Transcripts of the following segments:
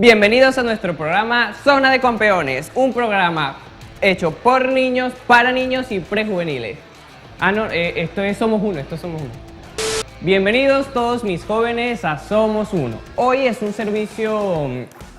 Bienvenidos a nuestro programa Zona de Campeones, un programa hecho por niños, para niños y prejuveniles. Esto es Somos Uno. Bienvenidos todos mis jóvenes a Somos Uno. Hoy es un servicio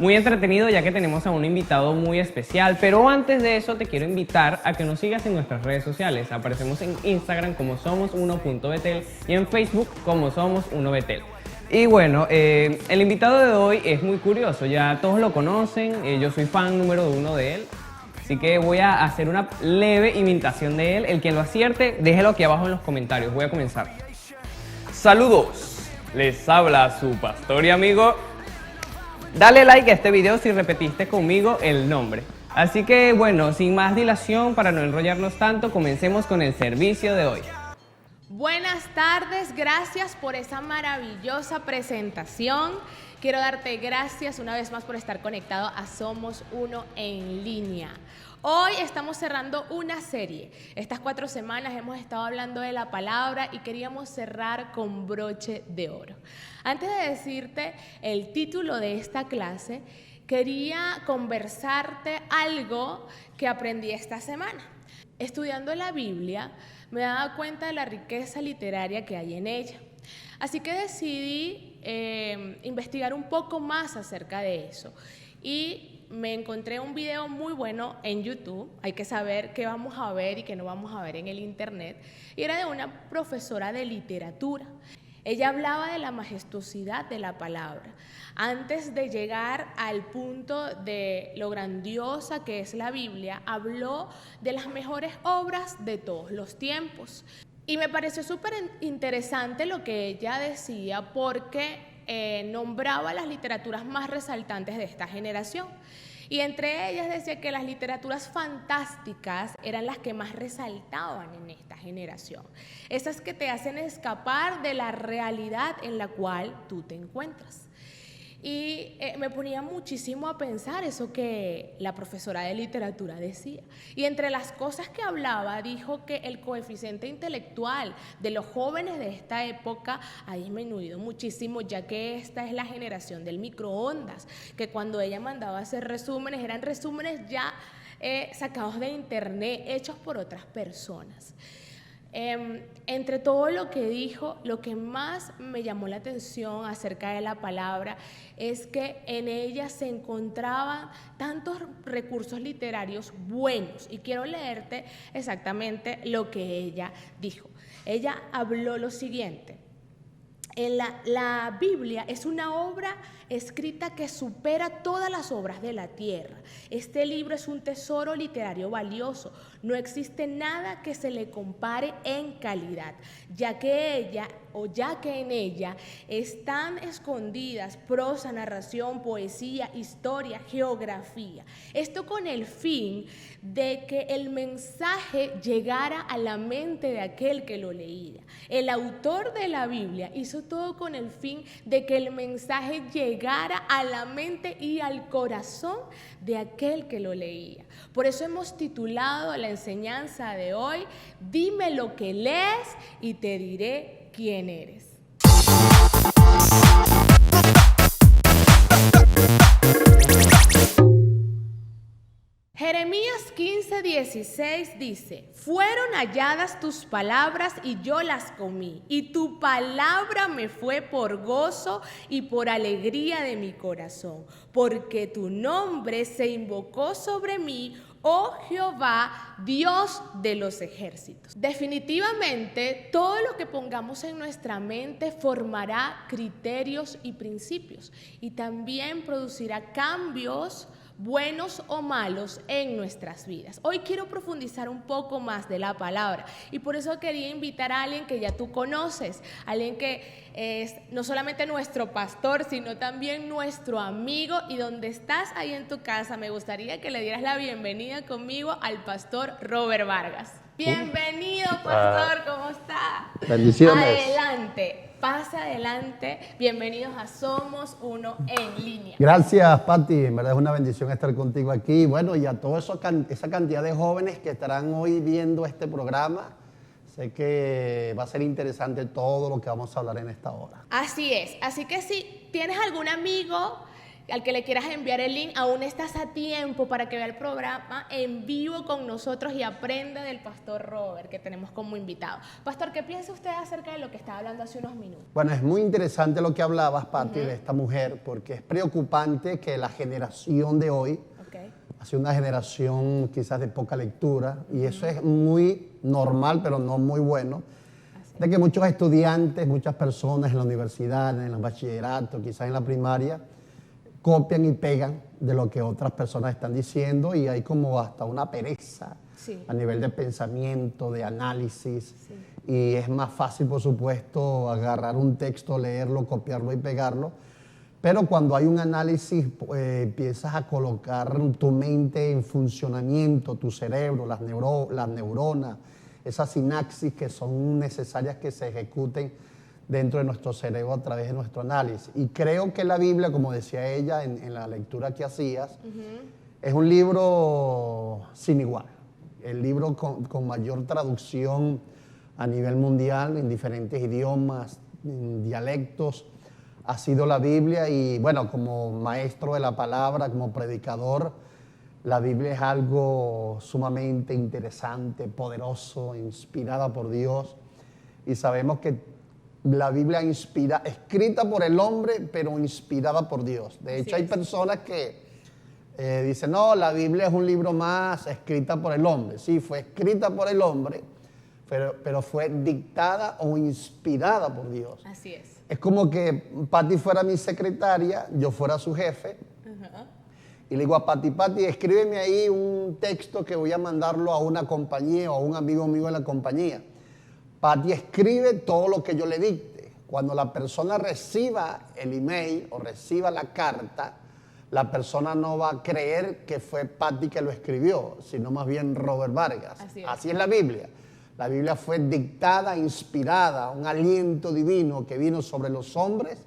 muy entretenido ya que tenemos a un invitado muy especial, pero antes de eso te quiero invitar a que nos sigas en nuestras redes sociales. Aparecemos en Instagram como somosuno.betel y en Facebook como Somos Uno Betel. Y bueno, el invitado de hoy es muy curioso, ya todos lo conocen, yo soy fan número 1 de él, así que voy a hacer una leve imitación de él. El que lo acierte, déjelo aquí abajo en los comentarios. Voy a comenzar. Saludos, les habla su pastor y amigo. Dale like a este video si repetiste conmigo el nombre. Así que bueno, sin más dilación, para no enrollarnos tanto, comencemos con el servicio de hoy. Buenas tardes, gracias por esa maravillosa presentación. Quiero darte gracias una vez más por estar conectado a Somos Uno en línea. Hoy estamos cerrando una serie. Estas 4 semanas hemos estado hablando de la palabra y queríamos cerrar con broche de oro. Antes de decirte el título de esta clase, quería conversarte algo que aprendí esta semana. Estudiando la Biblia, me daba cuenta de la riqueza literaria que hay en ella. Así que decidí investigar un poco más acerca de eso. Y me encontré un video muy bueno en YouTube. Hay que saber qué vamos a ver y qué no vamos a ver en el internet. Y era de una profesora de literatura. Ella hablaba de la majestuosidad de la palabra. Antes de llegar al punto de lo grandiosa que es la Biblia, habló de las mejores obras de todos los tiempos. Y me pareció súper interesante lo que ella decía porque nombraba las literaturas más resaltantes de esta generación. Y entre ellas decía que las literaturas fantásticas eran las que más resaltaban en esta generación. Esas que te hacen escapar de la realidad en la cual tú te encuentras. Y me ponía muchísimo a pensar eso que la profesora de literatura decía. Y entre las cosas que hablaba, dijo que el coeficiente intelectual de los jóvenes de esta época ha disminuido muchísimo, ya que esta es la generación del microondas, que cuando ella mandaba a hacer resúmenes, eran resúmenes ya sacados de internet, hechos por otras personas. Entre todo lo que dijo, lo que más me llamó la atención acerca de la palabra es que en ella se encontraban tantos recursos literarios buenos. Y quiero leerte exactamente lo que ella dijo. Ella habló lo siguiente: la Biblia es una obra escrita que supera todas las obras de la tierra. Este libro es un tesoro literario valioso. No existe nada que se le compare en calidad, ya que en ella están escondidas prosa, narración, poesía, historia, geografía. Esto con el fin de que el mensaje llegara a la mente de aquel que lo leía. El autor de la Biblia hizo todo con el fin de que el mensaje llegara a la mente y al corazón de aquel que lo leía. Por eso hemos titulado la enseñanza de hoy: Dime lo que lees y te diré quién eres. Jeremías 15:16 dice: fueron halladas tus palabras y yo las comí, y tu palabra me fue por gozo y por alegría de mi corazón, porque tu nombre se invocó sobre mí, oh Jehová, Dios de los ejércitos. Definitivamente, todo lo que pongamos en nuestra mente formará criterios y principios, y también producirá cambios buenos o malos en nuestras vidas. Hoy quiero profundizar un poco más de la palabra y por eso quería invitar a alguien que ya tú conoces, alguien que es no solamente nuestro pastor, sino también nuestro amigo. Y donde estás ahí en tu casa, me gustaría que le dieras la bienvenida conmigo al pastor Robert Vargas. Bienvenido, pastor, ¿cómo está? Bendiciones. Adelante. Pasa adelante, bienvenidos a Somos Uno en línea. Gracias, Pati, en verdad es una bendición estar contigo aquí. Bueno, y a toda esa cantidad de jóvenes que estarán hoy viendo este programa, sé que va a ser interesante todo lo que vamos a hablar en esta hora. Así es, así que si tienes algún amigo al que le quieras enviar el link, aún estás a tiempo para que vea el programa en vivo con nosotros y aprenda del Pastor Robert, que tenemos como invitado. Pastor, ¿qué piensa usted acerca de lo que estaba hablando hace unos minutos? Bueno, es muy interesante lo que hablabas, Pati, de esta mujer, porque es preocupante que la generación de hoy ha sido una generación quizás de poca lectura, y eso es muy normal, pero no muy bueno, de que muchos estudiantes, muchas personas en la universidad, en el bachillerato, quizás en la primaria, copian y pegan de lo que otras personas están diciendo, y hay como hasta una pereza a nivel de pensamiento, de análisis, y es más fácil, por supuesto, agarrar un texto, leerlo, copiarlo y pegarlo, pero cuando hay un análisis, empiezas a colocar tu mente en funcionamiento, tu cerebro, las neuronas, esas sinapsis que son necesarias que se ejecuten dentro de nuestro cerebro a través de nuestro análisis. Y creo que la Biblia, como decía ella en la lectura que hacías, es un libro sin igual. El libro con mayor traducción a nivel mundial, en diferentes idiomas, en dialectos, ha sido la Biblia. Y bueno, como maestro de la palabra, como predicador, la Biblia es algo sumamente interesante, poderoso, inspirada por Dios. Y sabemos que la Biblia escrita por el hombre, pero inspirada por Dios. De hecho, hay personas que dicen, no, la Biblia es un libro más escrita por el hombre. Sí, fue escrita por el hombre, pero fue dictada o inspirada por Dios. Así es. Es como que Pati fuera mi secretaria, yo fuera su jefe, y le digo a Pati, escríbeme ahí un texto que voy a mandarlo a una compañía o a un amigo mío de la compañía. Pati escribe todo lo que yo le dicte. Cuando la persona reciba el email o reciba la carta, la persona no va a creer que fue Pati que lo escribió, sino más bien Robert Vargas. Así es la Biblia. La Biblia fue dictada, inspirada, un aliento divino que vino sobre los hombres.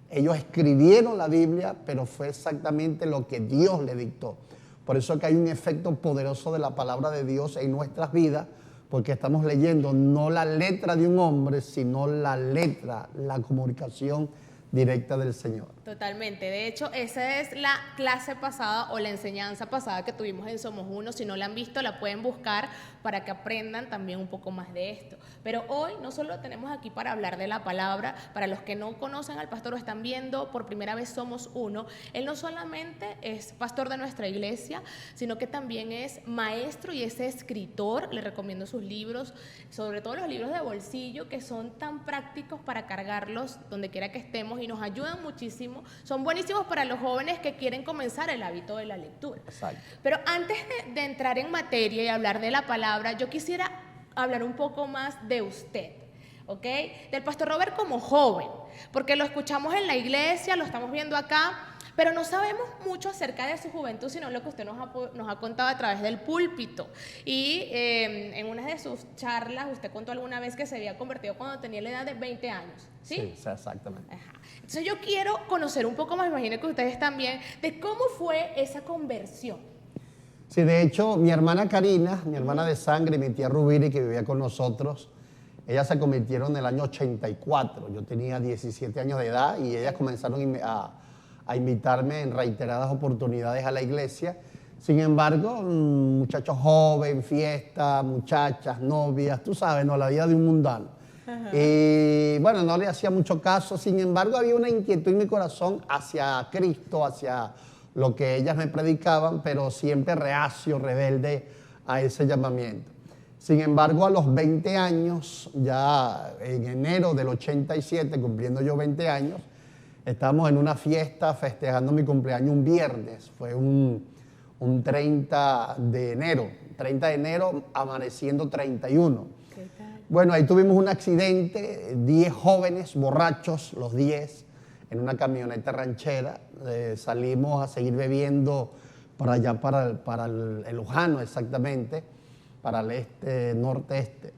Ellos escribieron la Biblia, pero fue exactamente lo que Dios le dictó. Por eso es que hay un efecto poderoso de la palabra de Dios en nuestras vidas, porque estamos leyendo no la letra de un hombre, sino la letra, la comunicación directa del Señor. Totalmente. De hecho, esa es la clase pasada o la enseñanza pasada que tuvimos en Somos Uno. Si no la han visto, la pueden buscar para que aprendan también un poco más de esto. Pero hoy no solo lo tenemos aquí para hablar de la palabra. Para los que no conocen al pastor o están viendo por primera vez Somos Uno, él no solamente es pastor de nuestra iglesia, sino que también es maestro y es escritor. Le recomiendo sus libros, sobre todo los libros de bolsillo, que son tan prácticos para cargarlos donde quiera que estemos y nos ayudan muchísimo. Son buenísimos para los jóvenes que quieren comenzar el hábito de la lectura. Exacto. Pero antes de entrar en materia y hablar de la palabra, yo quisiera hablar un poco más de usted, ¿ok? Del pastor Robert como joven, porque lo escuchamos en la iglesia, lo estamos viendo acá, pero no sabemos mucho acerca de su juventud, sino lo que usted nos ha contado a través del púlpito. Y en una de sus charlas, usted contó alguna vez que se había convertido cuando tenía la edad de 20 años, ¿sí? Sí, exactamente. Ajá. Entonces yo quiero conocer un poco más, imagino que ustedes también, de cómo fue esa conversión. Sí, de hecho, mi hermana Karina, mi hermana de sangre, y mi tía Rubiri, que vivía con nosotros, ellas se convirtieron en el año 84. Yo tenía 17 años de edad y ellas comenzaron a invitarme en reiteradas oportunidades a la iglesia. Sin embargo, un muchacho joven, fiesta, muchachas, novias, tú sabes, ¿no? La vida de un mundano. Y bueno, no le hacía mucho caso. Sin embargo, había una inquietud en mi corazón hacia Cristo, hacia lo que ellas me predicaban, pero siempre reacio, rebelde a ese llamamiento. Sin embargo, a los 20 años, ya en enero del 87, cumpliendo yo 20 años, estábamos en una fiesta festejando mi cumpleaños un viernes. Fue un 30 de enero, amaneciendo 31. ¿Qué tal? Bueno, ahí tuvimos un accidente, 10 jóvenes borrachos, los 10, en una camioneta ranchera. Salimos a seguir bebiendo para allá, para el Lujano exactamente, para el norte-este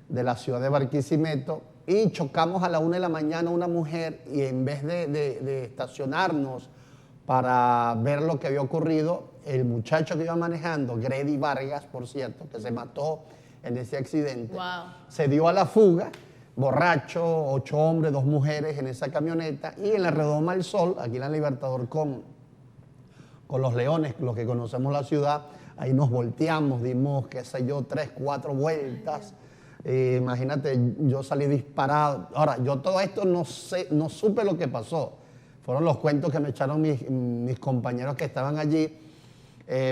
de la ciudad de Barquisimeto. Y chocamos a la 1 de la mañana una mujer, y en vez de estacionarnos para ver lo que había ocurrido, el muchacho que iba manejando, Grady Vargas, por cierto, que se mató en ese accidente, se dio a la fuga, borracho, 8 hombres, 2 mujeres en esa camioneta, y en la Redoma del Sol, aquí en la Libertador con con los leones, los que conocemos la ciudad, ahí nos volteamos, dimos, qué sé yo, 3, 4 vueltas. Imagínate, yo salí disparado. Ahora, yo todo esto no supe lo que pasó. Fueron los cuentos que me echaron mis compañeros que estaban allí,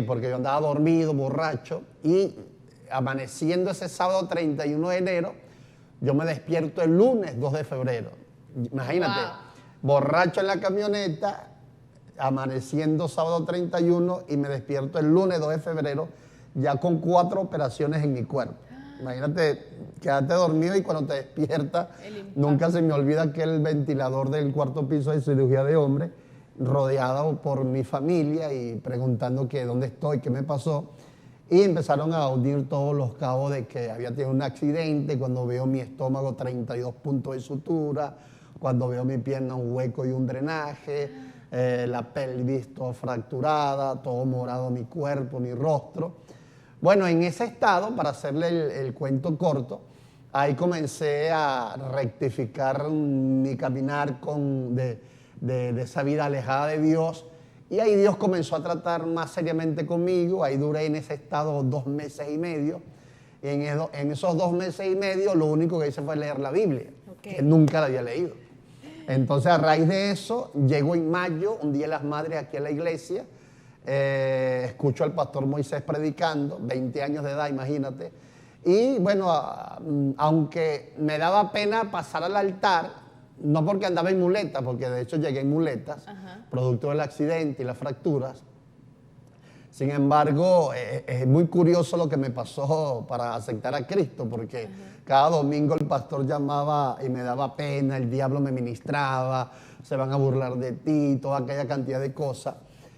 porque yo andaba dormido, borracho, y amaneciendo ese sábado 31 de enero, yo me despierto el lunes 2 de febrero. Imagínate, borracho en la camioneta, amaneciendo sábado 31 y me despierto el lunes 2 de febrero, ya con 4 operaciones en mi cuerpo. Imagínate, quedarte dormido y cuando te despiertas, nunca se me olvida aquel ventilador del 4º piso de cirugía de hombre, rodeado por mi familia y preguntando que dónde estoy, qué me pasó. Y empezaron a unir todos los cabos de que había tenido un accidente, cuando veo mi estómago 32 puntos de sutura, cuando veo mi pierna un hueco y un drenaje, la pelvis toda fracturada, todo morado mi cuerpo, mi rostro. Bueno, en ese estado, para hacerle el cuento corto, ahí comencé a rectificar mi caminar de esa vida alejada de Dios. Y ahí Dios comenzó a tratar más seriamente conmigo. Ahí duré en ese estado 2 meses y medio. Y en esos 2 meses y medio lo único que hice fue leer la Biblia, que nunca la había leído. Entonces, a raíz de eso, llego en mayo, un día de las madres aquí a la iglesia. Escucho al pastor Moisés predicando, 20 años de edad, imagínate. Y bueno, aunque me daba pena pasar al altar, no porque andaba en muletas, porque de hecho llegué en muletas, producto del accidente y las fracturas. Sin embargo, es muy curioso lo que me pasó para aceptar a Cristo, porque cada domingo el pastor llamaba y me daba pena, el diablo me ministraba, se van a burlar de ti, toda aquella cantidad de cosas.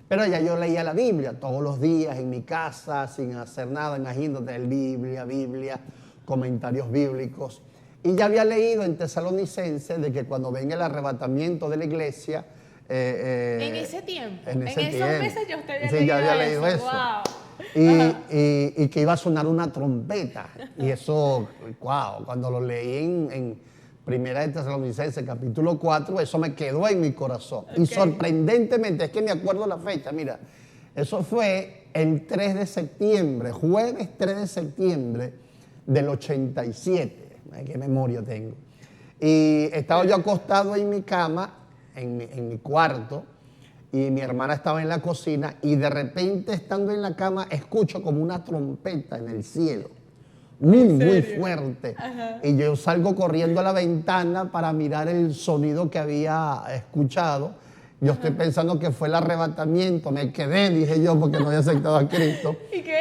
Pero ya yo leía la Biblia todos los días en mi casa, sin hacer nada, imagínate, Biblia, comentarios bíblicos. Y ya había leído en Tesalonicenses de que cuando venga el arrebatamiento de la iglesia... en ese tiempo, en esos meses yo te había sí, ya había leído eso. Wow. Y que iba a sonar una trompeta. Y eso, wow, cuando lo leí en Primera de Tesalonicenses, capítulo 4, eso me quedó en mi corazón. Y sorprendentemente, es que me acuerdo la fecha, mira, eso fue el 3 de septiembre, jueves 3 de septiembre del 87. Ay, qué memoria tengo. Y estaba yo acostado en mi cama, en mi cuarto, y mi hermana estaba en la cocina, y de repente, estando en la cama, escucho como una trompeta en el cielo. Muy fuerte. Y yo salgo corriendo a la ventana para mirar el sonido que había escuchado. Yo estoy pensando que fue el arrebatamiento. Me quedé, dije yo, porque no había aceptado a Cristo.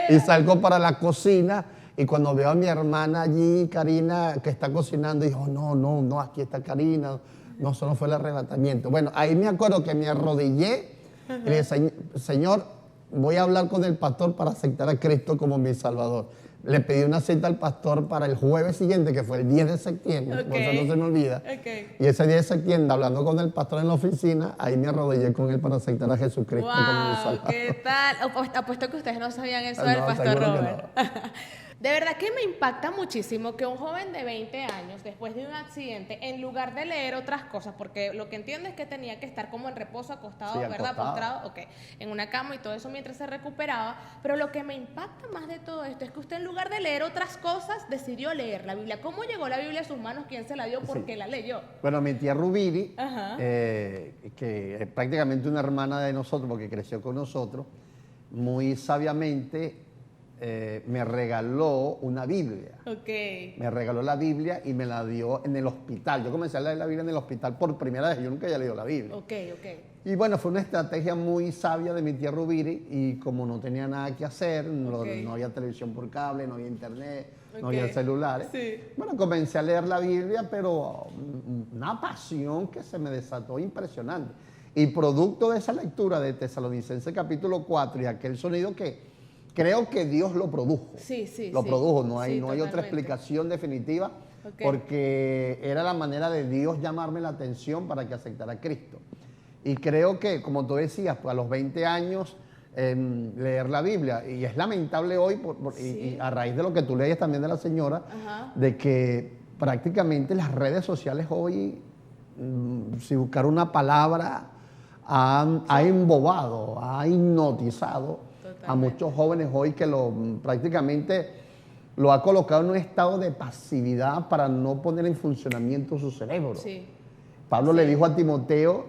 Y salgo para la cocina. Y cuando veo a mi hermana allí, Karina, que está cocinando, dijo, no, aquí está Karina. No, solo fue el arrebatamiento. Bueno, ahí me acuerdo que me arrodillé y le dije, Señor, voy a hablar con el pastor para aceptar a Cristo como mi Salvador. Le pedí una cita al pastor para el jueves siguiente, que fue el 10 de septiembre, por eso no se me olvida. Y ese 10 de septiembre, hablando con el pastor en la oficina, ahí me arrodillé con él para aceptar a Jesucristo como mi Salvador. ¿Qué tal? Apuesto que ustedes no sabían eso del pastor Robert. De verdad que me impacta muchísimo que un joven de 20 años, después de un accidente, en lugar de leer otras cosas, porque lo que entiendo es que tenía que estar como en reposo, acostado, sí, ¿verdad? Postrado, en una cama y todo eso mientras se recuperaba, pero lo que me impacta más de todo esto es que usted, en lugar de leer otras cosas, decidió leer la Biblia. ¿Cómo llegó la Biblia a sus manos? ¿Quién se la dio? ¿Por qué la leyó? Bueno, mi tía Rubiri, que es prácticamente una hermana de nosotros, porque creció con nosotros, muy sabiamente me regaló una Biblia. Me regaló la Biblia y me la dio en el hospital. Yo comencé a leer la Biblia en el hospital por primera vez. Yo nunca había leído la Biblia. Y bueno, fue una estrategia muy sabia de mi tía Rubiri, y como no tenía nada que hacer, no había televisión por cable, no había internet, no había celulares. Bueno, comencé a leer la Biblia, pero una pasión que se me desató impresionante. Y producto de esa lectura de Tesalonicenses capítulo 4 y aquel sonido que creo que Dios lo produjo. Lo produjo, no hay otra explicación definitiva, porque era la manera de Dios llamarme la atención para que aceptara a Cristo. Y creo que, como tú decías, pues a los 20 años leer la Biblia, y es lamentable hoy, y a raíz de lo que tú lees también de la señora, de que prácticamente las redes sociales hoy, si buscar una palabra, ha embobado, ha hipnotizado a Totalmente. muchos jóvenes hoy que prácticamente lo ha colocado en un estado de pasividad para no poner en funcionamiento su cerebro. Sí. Pablo Sí. le dijo a Timoteo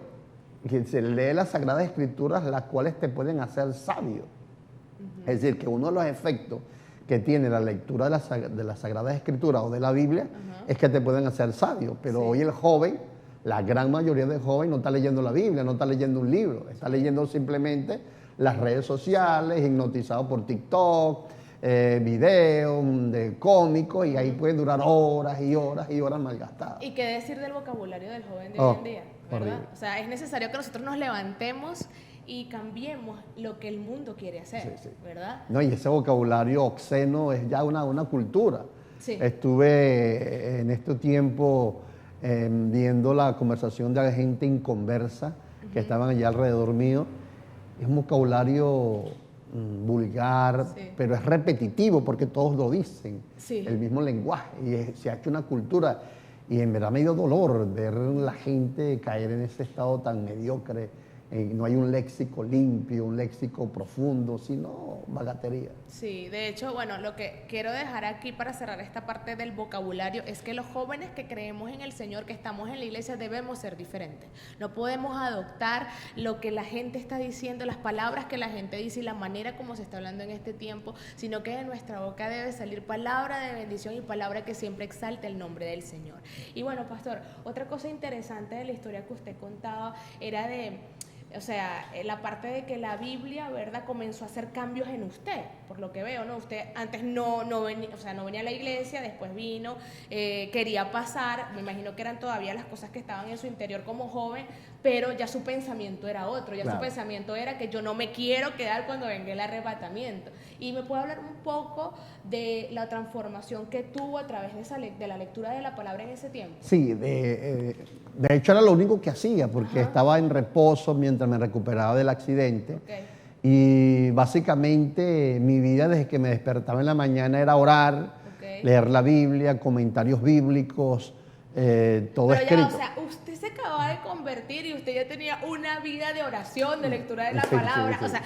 que se lee las Sagradas Escrituras, las cuales te pueden hacer sabio. Es decir, que uno de los efectos que tiene la lectura de las Sagradas Escrituras o de la Biblia es que te pueden hacer sabio. Pero Sí. hoy el joven, la gran mayoría de jóvenes no está leyendo la Biblia, no está leyendo un libro, está leyendo simplemente las redes sociales, hipnotizado por TikTok, videos de cómicos, y ahí pueden durar horas y horas y horas malgastadas. ¿Y qué decir del vocabulario del joven de Oh, hoy en día? ¿Verdad? horrible. O sea, es necesario que nosotros nos levantemos y cambiemos lo que el mundo quiere hacer, Sí, sí. ¿verdad? No, y ese vocabulario obsceno es ya una cultura. Sí. Estuve en este tiempo viendo la conversación de la gente inconversa que estaban allá alrededor mío. Es un vocabulario vulgar, Sí. pero es repetitivo porque todos lo dicen, Sí. el mismo lenguaje, y se ha hecho una cultura. Y en verdad me dio dolor ver la gente caer en ese estado tan mediocre. No hay un léxico limpio, un léxico profundo, sino bagatería. Sí, de hecho, bueno, lo que quiero dejar aquí para cerrar esta parte del vocabulario es que los jóvenes que creemos en el Señor, que estamos en la iglesia, debemos ser diferentes. No podemos adoptar lo que la gente está diciendo, las palabras que la gente dice y la manera como se está hablando en este tiempo, sino que de nuestra boca debe salir palabra de bendición y palabra que siempre exalte el nombre del Señor. Y bueno, pastor, otra cosa interesante de la historia que usted contaba era o sea, la parte de que la Biblia, ¿verdad?, comenzó a hacer cambios en usted, por lo que veo, ¿no? Usted antes no venía, o sea, no venía a la iglesia, después vino, quería pasar, me imagino que eran todavía las cosas que estaban en su interior como joven, pero ya su pensamiento era otro, ya Claro. su pensamiento era que yo no me quiero quedar cuando venga el arrebatamiento. Y me puede hablar un poco de la transformación que tuvo a través de la lectura de la palabra en ese tiempo. Sí, de hecho era lo único que hacía, porque estaba en reposo mientras me recuperaba del accidente. Ok. Y básicamente mi vida desde que me despertaba en la mañana era orar, Ok. leer la Biblia, comentarios bíblicos, todo Pero ya, escrito. o sea, usted se acaba de convertir y usted ya tenía una vida de oración, de lectura de la Sí, sí, palabra. sí. O sea,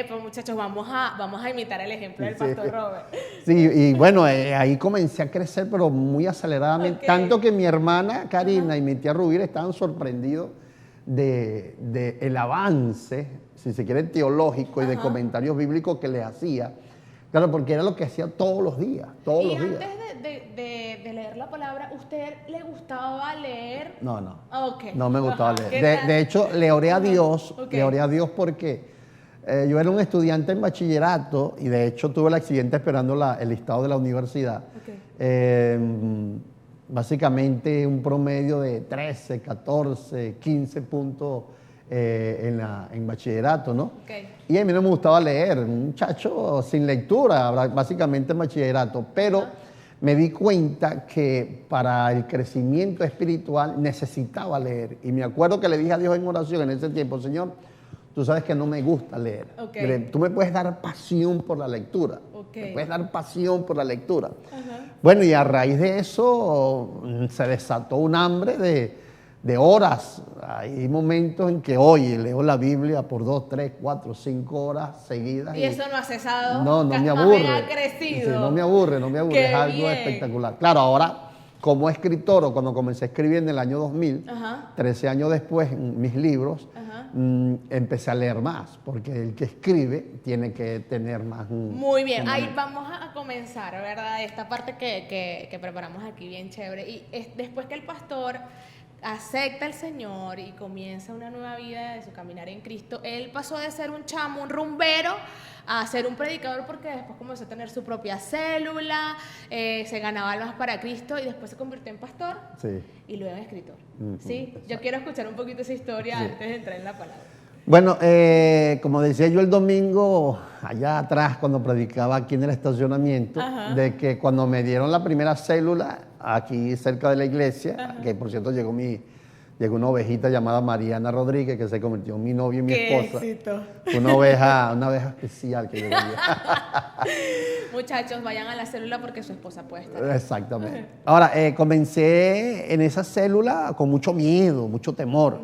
pues muchachos, vamos a imitar el ejemplo del Sí. pastor Robert. Sí, y bueno, ahí comencé a crecer, pero muy aceleradamente. Ok. Tanto que mi hermana Karina y mi tía Rubira estaban sorprendidos de el avance, si se quiere, teológico y de comentarios bíblicos que le hacía. Claro, porque era lo que hacía todos los días, todos Y los días. antes de leer la palabra, ¿usted le gustaba leer? No, no. Ok. No me gustaba Ajá, ¿qué leer. tal? De hecho, le oré a Dios, Ok. le oré a Dios porque yo era un estudiante en bachillerato y de hecho tuve el accidente esperando el listado de la universidad. Ok. Básicamente un promedio de 13, 14, 15 puntos en bachillerato, ¿no? Ok. Y a mí no me gustaba leer, un muchacho sin lectura, básicamente en bachillerato, pero me di cuenta que para el crecimiento espiritual necesitaba leer. Y me acuerdo que le dije a Dios en oración en ese tiempo: Señor, tú sabes que no me gusta leer. Ok. Tú me puedes dar pasión por la lectura. Ok. Me puedes dar pasión por la lectura. Bueno, y a raíz de eso se desató un hambre de horas. Hay momentos en que hoy leo la Biblia por 2, 3, 4, 5 horas seguidas. Y eso no ha cesado. No me más aburre. bien ha crecido. Sí, no me aburre. Qué Es algo bien. espectacular. Claro, ahora como escritor, o cuando comencé a escribir en el año 2000, Ajá. 13 años después, en mis libros, Ajá. empecé a leer más, porque el que escribe tiene que tener más. Muy bien, ahí fundamento. vamos a comenzar, ¿verdad? Esta parte que preparamos aquí bien chévere. Y después que el pastor acepta al Señor y comienza una nueva vida de su caminar en Cristo, él pasó de ser un chamo, un rumbero, a ser un predicador, porque después comenzó a tener su propia célula, se ganaba almas para Cristo y después se convirtió en pastor Sí. y luego en escritor. Ujú, ¿Sí? Yo quiero escuchar un poquito esa historia Sí. antes de entrar en la palabra. Bueno, como decía yo el domingo, allá atrás, cuando predicaba aquí en el estacionamiento, Ajá. de que cuando me dieron la primera célula, aquí cerca de la iglesia, que por cierto llegó una ovejita llamada Mariana Rodríguez, que se convirtió en mi novia y mi ¡Qué esposa. éxito! Una oveja especial que llegó allí. Muchachos, vayan a la célula porque su esposa puede estar ahí. Exactamente. Ahora, comencé en esa célula con mucho miedo, mucho temor.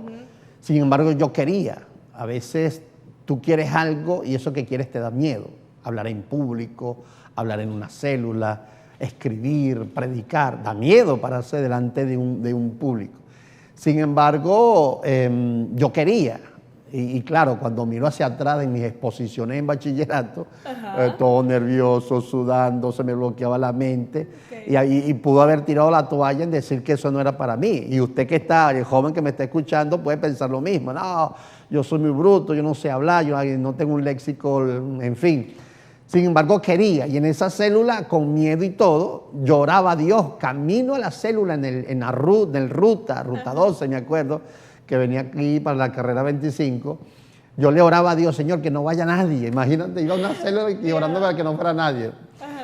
Sin embargo, yo quería. A veces tú quieres algo y eso que quieres te da miedo. Hablar en público, hablar en una célula, escribir, predicar, da miedo pararse delante de un público. Sin embargo, yo quería. Y claro, cuando miro hacia atrás en mis exposiciones en bachillerato, todo nervioso, sudando, se me bloqueaba la mente. Y pudo haber tirado la toalla en decir que eso no era para mí. Y usted que está, el joven que me está escuchando, puede pensar lo mismo. No, yo soy muy bruto, yo no sé hablar, yo no tengo un léxico, en fin. Sin embargo, quería. Y en esa célula, con miedo y todo, lloraba a Dios. Camino a la célula en la ruta 12, me acuerdo, que venía aquí para la carrera 25, yo le oraba a Dios, Señor, que no vaya nadie. Imagínate, iba a una célula y orando para que no fuera nadie.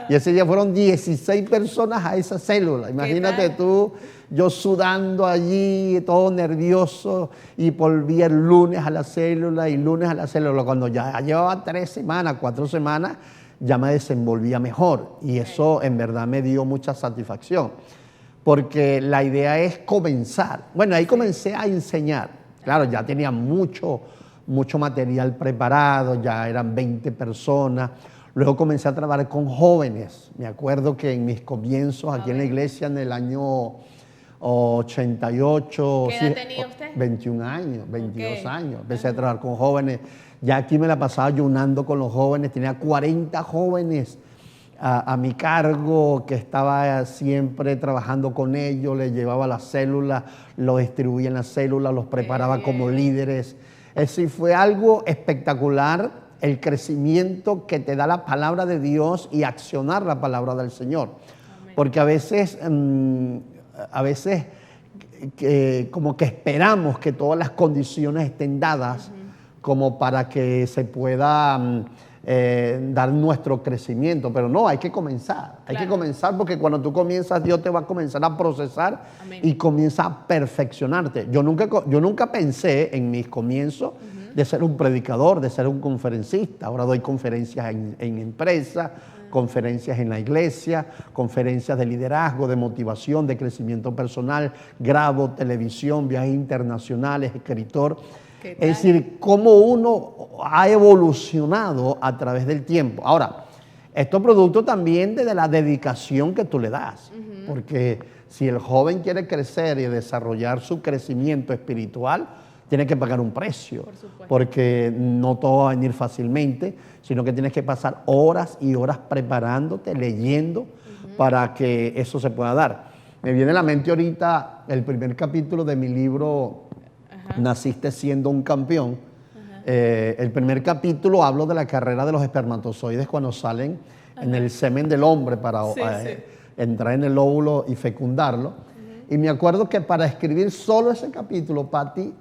Y ese día fueron 16 personas a esa célula. Imagínate tú, yo sudando allí, todo nervioso, y volví el lunes a la célula y lunes a la célula. Cuando ya llevaba 3 semanas, 4 semanas, ya me desenvolvía mejor. Y eso en verdad me dio mucha satisfacción. Porque la idea es comenzar. Bueno, ahí comencé a enseñar. Claro, ya tenía mucho material preparado, ya eran 20 personas. Luego comencé a trabajar con jóvenes. Me acuerdo que en mis comienzos aquí en la iglesia, en el año 88... ¿Qué edad tenía usted? 21 años, 22 años. Empecé a trabajar con jóvenes. Ya aquí me la pasaba ayunando con los jóvenes. Tenía 40 jóvenes a mi cargo, que estaba siempre trabajando con ellos, les llevaba las células, los distribuía en las células, los preparaba como líderes. Es decir, fue algo espectacular el crecimiento que te da la palabra de Dios y accionar la palabra del Señor. Amén. Porque a veces como que esperamos que todas las condiciones estén dadas como para que se pueda dar nuestro crecimiento, pero no, hay que comenzar, hay que comenzar, porque cuando tú comienzas, Dios te va a comenzar a procesar. Amén. Y comienza a perfeccionarte. Yo nunca pensé en mis comienzos de ser un predicador, de ser un conferencista. Ahora doy conferencias en empresas, conferencias en la iglesia, conferencias de liderazgo, de motivación, de crecimiento personal, grabo televisión, viajes internacionales, escritor. Es decir, cómo uno ha evolucionado a través del tiempo. Ahora, esto es producto también de la dedicación que tú le das. Porque si el joven quiere crecer y desarrollar su crecimiento espiritual, tiene que pagar un precio. Porque no todo va a venir fácilmente, sino que tienes que pasar horas y horas preparándote, leyendo, para que eso se pueda dar. Me viene a la mente ahorita el primer capítulo de mi libro, Naciste siendo un campeón. El primer capítulo hablo de la carrera de los espermatozoides cuando salen en el semen del hombre para entrar en el óvulo y fecundarlo. Y me acuerdo que para escribir solo ese capítulo, Patti,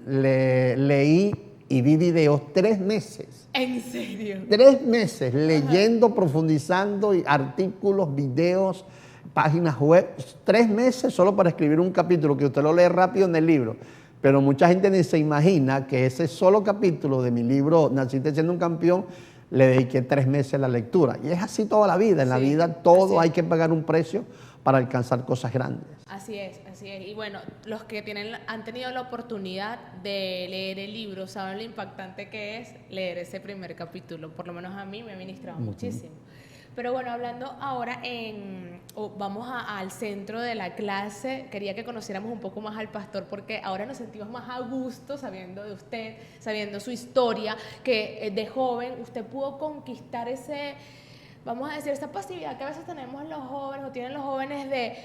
leí y vi videos 3 meses. ¿En serio? 3 meses leyendo, profundizando, y artículos, videos, páginas web. 3 meses solo para escribir un capítulo que usted lo lee rápido en el libro. Pero mucha gente ni se imagina que ese solo capítulo de mi libro, Naciste siendo un campeón, le dediqué 3 meses a la lectura. Y es así toda la vida. En la vida todo hay que pagar un precio para alcanzar cosas grandes. Así es, así es. Y bueno, los que han tenido la oportunidad de leer el libro saben lo impactante que es leer ese primer capítulo. Por lo menos a mí me ha ministrado muchísimo. Pero bueno, hablando ahora vamos al centro de la clase, quería que conociéramos un poco más al pastor, porque ahora nos sentimos más a gusto sabiendo de usted, sabiendo su historia, que de joven usted pudo conquistar vamos a decir, esa pasividad que a veces tenemos los jóvenes o tienen los jóvenes de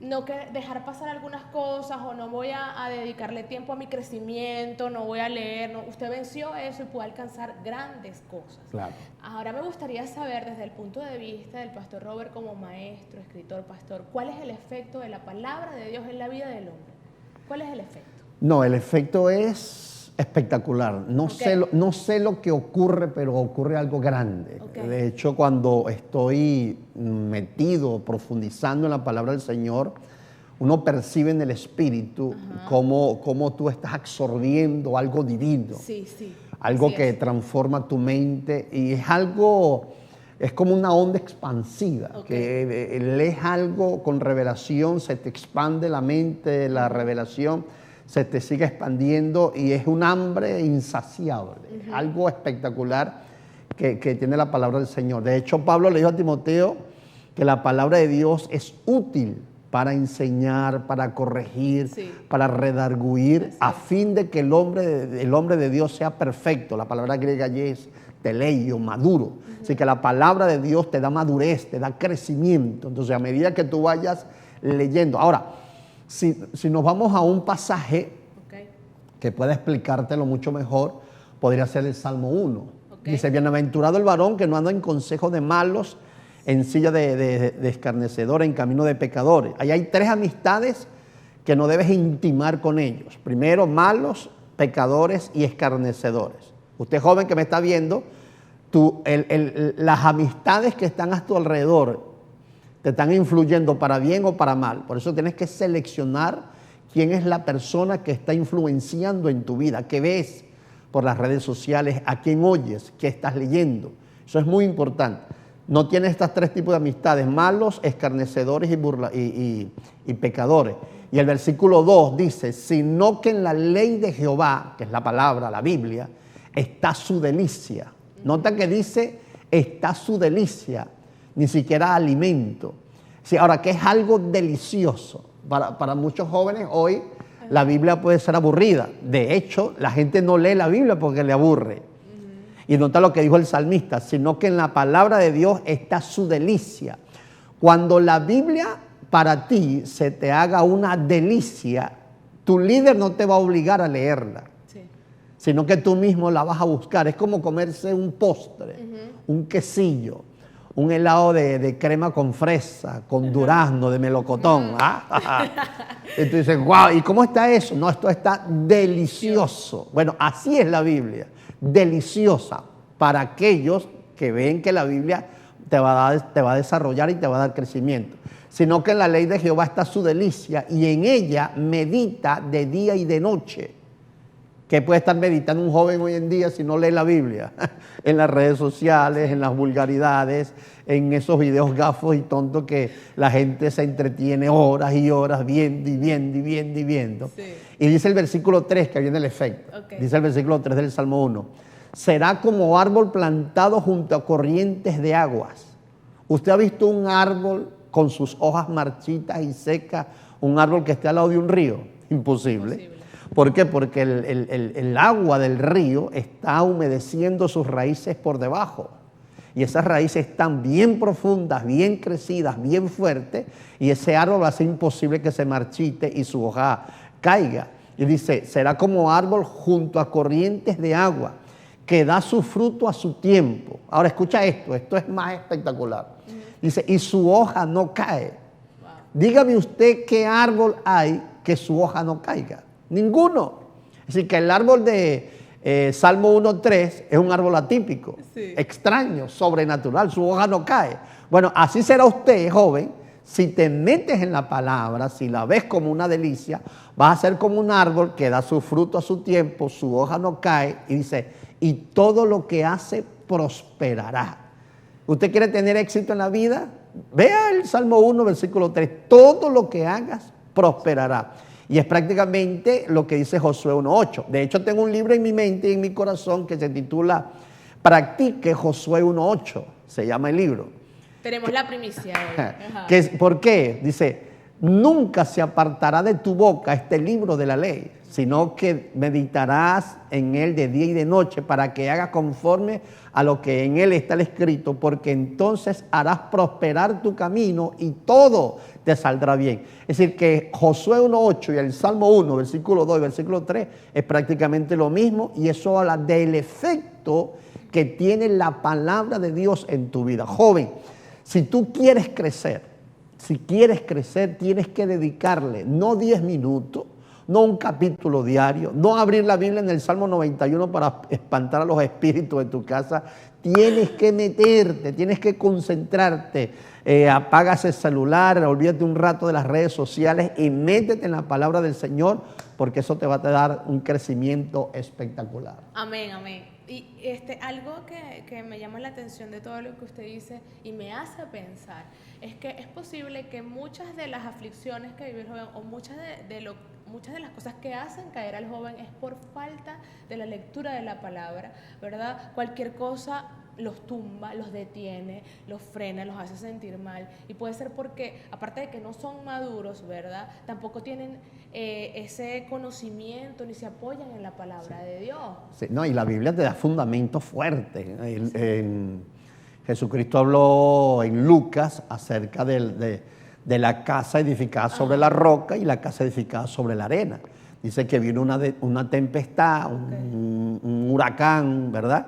no dejar pasar algunas cosas, o no voy a dedicarle tiempo a mi crecimiento, no voy a leer. No. Usted venció eso y pudo alcanzar grandes cosas. Claro. Ahora me gustaría saber, desde el punto de vista del pastor Robert como maestro, escritor, pastor, ¿cuál es el efecto de la palabra de Dios en la vida del hombre? ¿Cuál es el efecto? No, el efecto es espectacular. No sé lo que ocurre, pero ocurre algo grande. De hecho, cuando estoy metido, profundizando en la palabra del Señor, uno percibe en el espíritu cómo tú estás absorbiendo algo divino. Algo que transforma tu mente, y es como una onda expansiva, que lees algo con revelación, se te expande la mente, la revelación, se te siga expandiendo y es un hambre insaciable, algo espectacular que tiene la palabra del Señor. De hecho, Pablo le dijo a Timoteo que la palabra de Dios es útil para enseñar, para corregir, para redarguir, a fin de que el hombre de Dios sea perfecto. La palabra griega allí es teleio, maduro. Así que la palabra de Dios te da madurez, te da crecimiento. Entonces, a medida que tú vayas leyendo. Ahora, si nos vamos a un pasaje que pueda explicártelo mucho mejor, podría ser el Salmo 1. Dice, bienaventurado el varón que no anda en consejo de malos, en silla de escarnecedores, en camino de pecadores. Ahí hay 3 amistades que no debes intimar con ellos. Primero, malos, pecadores y escarnecedores. Usted joven que me está viendo, las amistades que están a tu alrededor te están influyendo para bien o para mal. Por eso tienes que seleccionar quién es la persona que está influenciando en tu vida, qué ves por las redes sociales, a quién oyes, qué estás leyendo. Eso es muy importante. No tienes estos 3 tipos de amistades, malos, escarnecedores y pecadores. Y el versículo 2 dice, sino que en la ley de Jehová, que es la palabra, la Biblia, está su delicia. Nota que dice, está su delicia, ni siquiera alimento. Sí, ahora, que es algo delicioso. Para muchos jóvenes hoy, la Biblia puede ser aburrida. De hecho, la gente no lee la Biblia porque le aburre. Y nota lo que dijo el salmista, sino que en la palabra de Dios está su delicia. Cuando la Biblia para ti se te haga una delicia, tu líder no te va a obligar a leerla, sino que tú mismo la vas a buscar. Es como comerse un postre, un quesillo, un helado de crema con fresa, con durazno, de melocotón. Y tú dices, wow, ¿y cómo está eso? No, esto está delicioso. Bueno, así es la Biblia. Deliciosa para aquellos que ven que la Biblia te va a desarrollar y te va a dar crecimiento. Sino que en la ley de Jehová está su delicia y en ella medita de día y de noche. ¿Qué puede estar meditando un joven hoy en día si no lee la Biblia? En las redes sociales, en las vulgaridades, en esos videos gafos y tontos que la gente se entretiene horas y horas viendo y viendo y viendo y viendo. Y dice el versículo 3, que viene el efecto. Dice el versículo 3 del Salmo 1. Será como árbol plantado junto a corrientes de aguas. ¿Usted ha visto un árbol con sus hojas marchitas y secas? Un árbol que esté al lado de un río. Imposible. ¿Por qué? Porque el agua del río está humedeciendo sus raíces por debajo. Y esas raíces están bien profundas, bien crecidas, bien fuertes. Y ese árbol va a ser imposible que se marchite y su hoja caiga. Y dice, será como árbol junto a corrientes de agua, que da su fruto a su tiempo. Ahora escucha esto es más espectacular. Dice, y su hoja no cae. Dígame usted qué árbol hay que su hoja no caiga. Ninguno. Es decir, que el árbol de Salmo 1.3 es un árbol atípico, extraño, sobrenatural, su hoja no cae. Bueno, así será usted, joven, si te metes en la palabra, si la ves como una delicia, vas a ser como un árbol que da su fruto a su tiempo, su hoja no cae, y dice, y todo lo que hace prosperará. ¿Usted quiere tener éxito en la vida? Vea el Salmo 1, versículo 3, todo lo que hagas prosperará. Y es prácticamente lo que dice Josué 1.8. De hecho, tengo un libro en mi mente y en mi corazón que se titula Practique Josué 1.8. Se llama el libro. Tenemos la primicia hoy. ¿Por qué? Dice, nunca se apartará de tu boca este libro de la ley, sino que meditarás en él de día y de noche para que hagas conforme a lo que en él está escrito, porque entonces harás prosperar tu camino y todo te saldrá bien. Es decir, que Josué 1.8 y el Salmo 1, versículo 2 y versículo 3 es prácticamente lo mismo, y eso habla del efecto que tiene la palabra de Dios en tu vida. Joven, si tú quieres crecer, tienes que dedicarle no 10 minutos, no un capítulo diario, no abrir la Biblia en el Salmo 91 para espantar a los espíritus de tu casa. Tienes que meterte, tienes que concentrarte. Apaga ese celular, olvídate un rato de las redes sociales y métete en la palabra del Señor, porque eso te va a dar un crecimiento espectacular. Amén, amén. Y algo que me llama la atención de todo lo que usted dice y me hace pensar es que es posible que muchas de las aflicciones que vive el joven o muchas de las cosas que hacen caer al joven es por falta de la lectura de la palabra, ¿verdad? Cualquier cosa los tumba, los detiene, los frena, los hace sentir mal. Y puede ser porque, aparte de que no son maduros, ¿verdad? Tampoco tienen ese conocimiento ni se apoyan en la palabra de Dios. Sí, no, y la Biblia te da fundamentos fuertes. Jesucristo habló en Lucas acerca de la casa edificada sobre la roca y la casa edificada sobre la arena. Dice que vino una tempestad, un huracán, ¿verdad?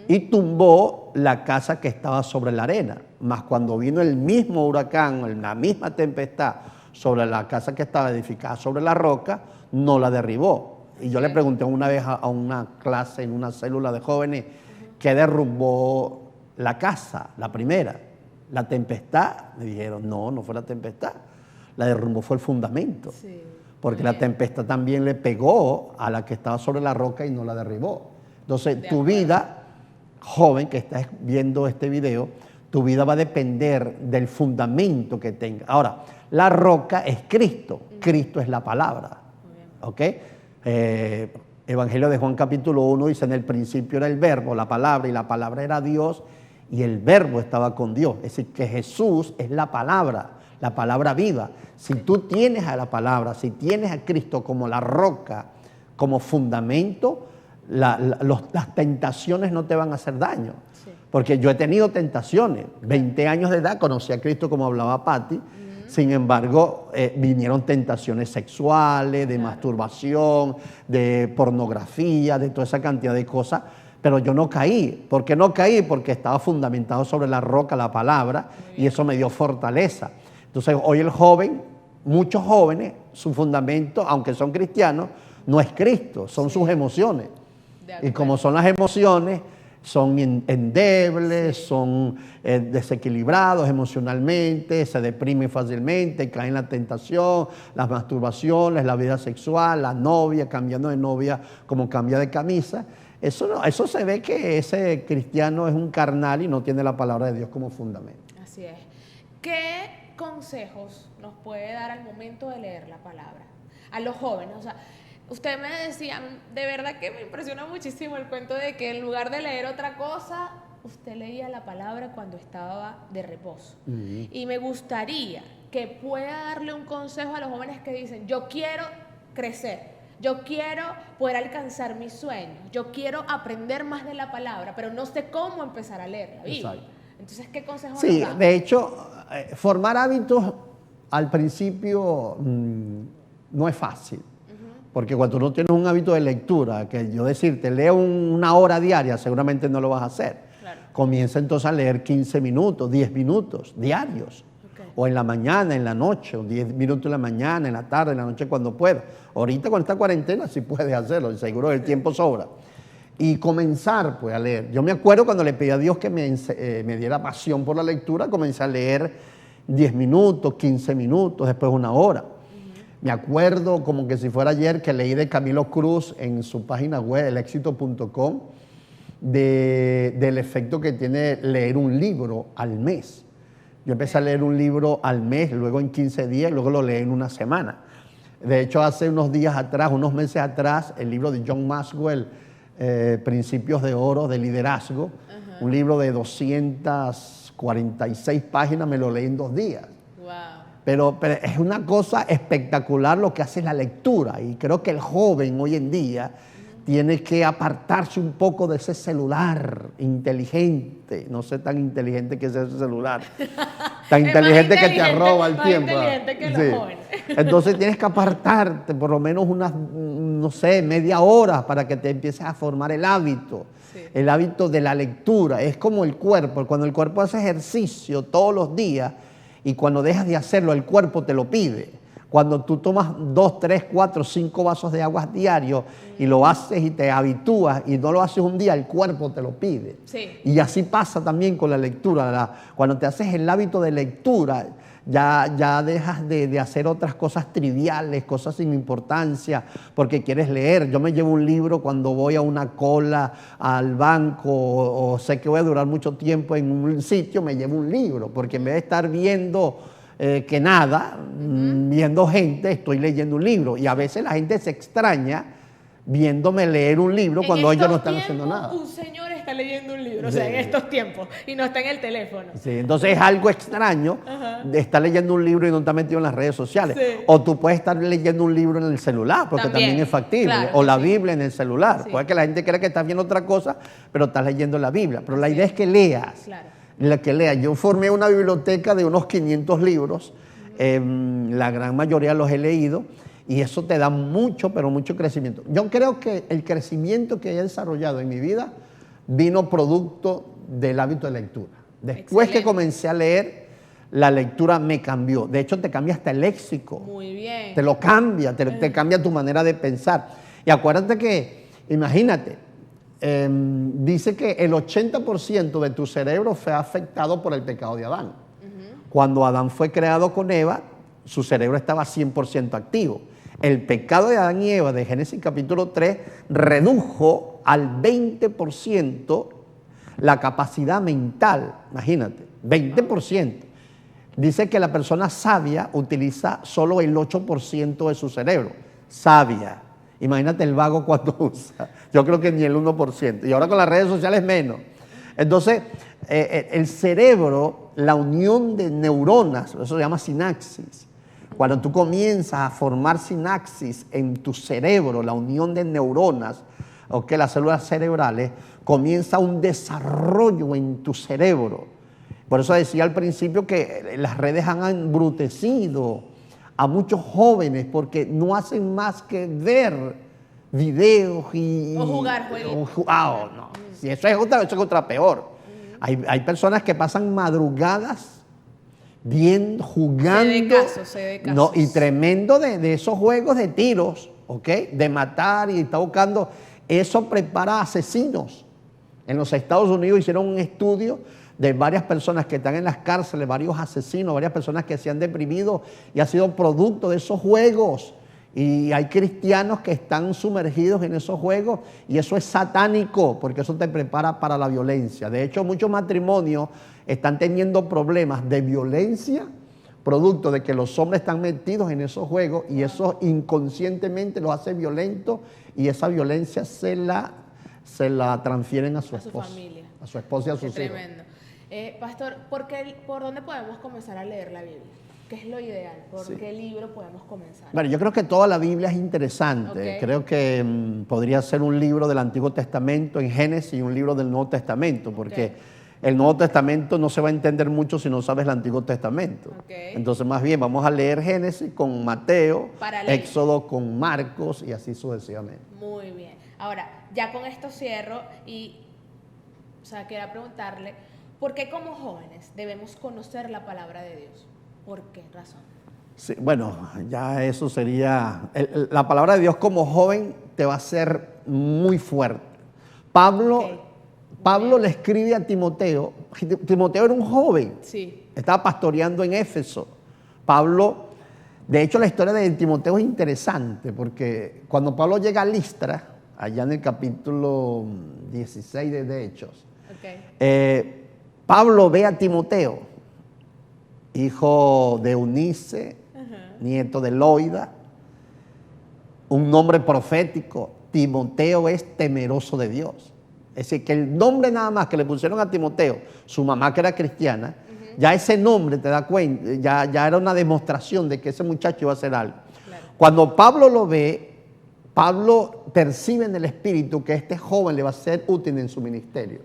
Y tumbó la casa que estaba sobre la arena. Mas cuando vino el mismo huracán, la misma tempestad sobre la casa que estaba edificada sobre la roca, no la derribó. Y yo le pregunté una vez a una clase en una célula de jóvenes, ¿qué derrumbó la casa, la primera? ¿La tempestad? Me dijeron, no fue la tempestad. La derrumbó fue el fundamento. Sí. Porque la tempestad también le pegó a la que estaba sobre la roca y no la derribó. Entonces, tu vida, joven que estás viendo este video, tu vida va a depender del fundamento que tenga. Ahora, la roca es Cristo. Cristo es la palabra. ¿Ok? Evangelio de Juan capítulo 1 dice, en el principio era el verbo, la palabra, y la palabra era Dios, y el verbo estaba con Dios. Es decir, que Jesús es la palabra viva. Si tú tienes a la palabra, si tienes a Cristo como la roca, como fundamento, las tentaciones no te van a hacer daño. Sí. Porque yo he tenido tentaciones. 20 años de edad conocí a Cristo, como hablaba Patti. Sin embargo, vinieron tentaciones sexuales, de masturbación, de pornografía, de toda esa cantidad de cosas. Pero yo no caí. ¿Por qué no caí? Porque estaba fundamentado sobre la roca, la palabra, y eso me dio fortaleza. Entonces, hoy el joven, muchos jóvenes, su fundamento, aunque son cristianos, no es Cristo, son sus emociones. Y como son las emociones, son endebles, son desequilibrados emocionalmente, se deprimen fácilmente, caen en la tentación, las masturbaciones, la vida sexual, la novia, cambiando de novia como cambia de camisa. Eso se ve que ese cristiano es un carnal y no tiene la palabra de Dios como fundamento. Así es. ¿Qué consejos nos puede dar al momento de leer la palabra? A los jóvenes, o sea, usted me decía, de verdad que me impresiona muchísimo el cuento de que en lugar de leer otra cosa, usted leía la palabra cuando estaba de reposo. Y me gustaría que pueda darle un consejo a los jóvenes que dicen, yo quiero crecer, yo quiero poder alcanzar mis sueños, yo quiero aprender más de la palabra, pero no sé cómo empezar a leer la Biblia. Exacto. Entonces, ¿qué consejo nos da? Sí, de hecho, formar hábitos al principio no es fácil. Porque cuando uno tiene un hábito de lectura, que yo decirte, lee una hora diaria, seguramente no lo vas a hacer. Claro. Comienza entonces a leer 15 minutos, 10 minutos diarios. Okay. O en la mañana, en la noche, o 10 minutos en la mañana, en la tarde, en la noche, cuando pueda. Ahorita con esta cuarentena sí puedes hacerlo, seguro el tiempo sobra. Y comenzar pues a leer. Yo me acuerdo cuando le pedí a Dios que me diera pasión por la lectura, comencé a leer 10 minutos, 15 minutos, después una hora. Me acuerdo como que si fuera ayer que leí de Camilo Cruz en su página web, elexito.com, del efecto que tiene leer un libro al mes. Yo empecé a leer un libro al mes, luego en 15 días, luego lo leí en una semana. De hecho, hace unos días atrás, unos meses atrás, el libro de John Maxwell, Principios de Oro de Liderazgo, un libro de 246 páginas, me lo leí en 2 días. Wow. Pero es una cosa espectacular lo que hace la lectura, y creo que el joven hoy en día tiene que apartarse un poco de ese celular inteligente, no sé tan inteligente que es ese celular, tan inteligente que te roba el tiempo. Más inteligente que los jóvenes. Entonces tienes que apartarte por lo menos unas, no sé, media hora para que te empieces a formar el hábito. Sí. El hábito de la lectura. Es como el cuerpo. Cuando el cuerpo hace ejercicio todos los días y cuando dejas de hacerlo, el cuerpo te lo pide. Cuando tú tomas 2, 3, 4, 5 vasos de agua diarios y lo haces y te habitúas y no lo haces un día, el cuerpo te lo pide. Sí. Y así pasa también con la lectura. Cuando te haces el hábito de lectura, ya dejas de hacer otras cosas triviales, cosas sin importancia, porque quieres leer. Yo me llevo un libro cuando voy a una cola, al banco, o sé que voy a durar mucho tiempo en un sitio, me llevo un libro, porque en vez de estar viendo que nada, viendo gente, estoy leyendo un libro. Y a veces la gente se extraña viéndome leer un libro cuando ellos no están haciendo nada. Un señor está leyendo un libro, o sea, en estos tiempos, y no está en el teléfono. Sí, entonces es algo extraño de estar leyendo un libro y no estar metido en las redes sociales. Sí. O tú puedes estar leyendo un libro en el celular, porque también es factible. Claro, o la Biblia en el celular. Sí. Puede que la gente crea que estás viendo otra cosa, pero estás leyendo la Biblia. Pero la idea es que leas. Claro. Que leas. Yo formé una biblioteca de unos 500 libros. La gran mayoría los he leído. Y eso te da mucho, pero mucho crecimiento. Yo creo que el crecimiento que he desarrollado en mi vida vino producto del hábito de lectura. Después que comencé a leer, la lectura me cambió. De hecho, te cambia hasta el léxico. Muy bien. Te lo cambia, te cambia tu manera de pensar. Y acuérdate que, imagínate, dice que el 80% de tu cerebro fue afectado por el pecado de Adán. Cuando Adán fue creado con Eva, su cerebro estaba 100% activo. El pecado de Adán y Eva de Génesis capítulo 3 redujo al 20% la capacidad mental, imagínate, 20%. Dice que la persona sabia utiliza solo el 8% de su cerebro, sabia. Imagínate el vago cuánto usa, yo creo que ni el 1%, y ahora con las redes sociales menos. Entonces, el cerebro, la unión de neuronas, eso se llama sinapsis. Cuando tú comienzas a formar sinapsis en tu cerebro, la unión de neuronas, las células cerebrales, comienza un desarrollo en tu cerebro. Por eso decía al principio que las redes han embrutecido a muchos jóvenes porque no hacen más que ver videos o jugar juegos. No. Si eso es otra peor. Hay personas que pasan madrugadas bien jugando. Se de casos. No, y tremendo de esos juegos de tiros, ¿ok? De matar y está buscando. Eso prepara asesinos. En los Estados Unidos hicieron un estudio de varias personas que están en las cárceles, varios asesinos, varias personas que se han deprimido y ha sido producto de esos juegos. Y hay cristianos que están sumergidos en esos juegos y eso es satánico porque eso te prepara para la violencia. De hecho, muchos matrimonios están teniendo problemas de violencia producto de que los hombres están metidos en esos juegos y eso inconscientemente los hace violentos y esa violencia se la transfieren a su esposa, a su esposa y a sus hijos. Tremendo. Pastor, ¿por dónde podemos comenzar a leer la Biblia? ¿Qué es lo ideal? ¿Por qué libro podemos comenzar? Bueno, yo creo que toda la Biblia es interesante. Okay. Creo que podría ser un libro del Antiguo Testamento en Génesis y un libro del Nuevo Testamento, porque el Nuevo Testamento no se va a entender mucho si no sabes el Antiguo Testamento. Entonces, más bien, vamos a leer Génesis con Mateo, Éxodo con Marcos y así sucesivamente. Muy bien. Ahora, ya con esto cierro y, quería preguntarle, ¿por qué como jóvenes debemos conocer la palabra de Dios? ¿Por qué razón? Sí, bueno, ya eso sería... la palabra de Dios como joven te va a ser muy fuerte. Pablo le escribe a Timoteo. Timoteo era un joven. Sí. Estaba pastoreando en Éfeso. Pablo, de hecho la historia de Timoteo es interesante porque cuando Pablo llega a Listra, allá en el capítulo 16 de Hechos, Pablo ve a Timoteo, hijo de Eunice, nieto de Loida, un nombre profético. Timoteo es temeroso de Dios. Es decir, que el nombre nada más que le pusieron a Timoteo, su mamá que era cristiana, ya ese nombre te da cuenta, ya era una demostración de que ese muchacho iba a hacer algo. Claro. Cuando Pablo lo ve, Pablo percibe en el espíritu que este joven le va a ser útil en su ministerio.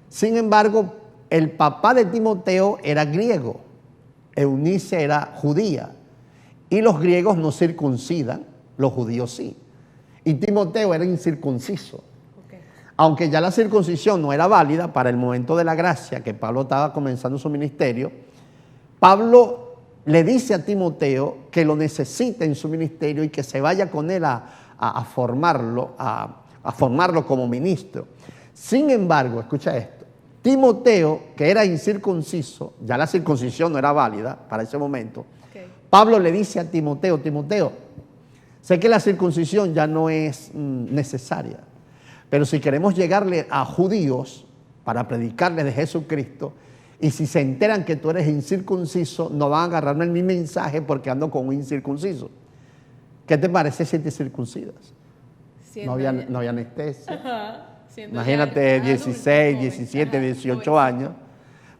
Sin embargo, el papá de Timoteo era griego. Eunice era judía y los griegos no circuncidan, los judíos sí. Y Timoteo era incircunciso. Aunque ya la circuncisión no era válida para el momento de la gracia, que Pablo estaba comenzando su ministerio, Pablo le dice a Timoteo que lo necesita en su ministerio y que se vaya con él a formarlo como ministro. Sin embargo, escucha esto, Timoteo, que era incircunciso, ya la circuncisión no era válida para ese momento, Okay. Pablo le dice a Timoteo, Timoteo, sé que la circuncisión ya no es necesaria, pero si queremos llegarle a judíos para predicarles de Jesucristo, y si se enteran que tú eres incircunciso, no van a agarrarme mi mensaje porque ando con un incircunciso. ¿Qué te parece si te circuncidas? No había anestesia. Imagínate, 16, 17, 18 años.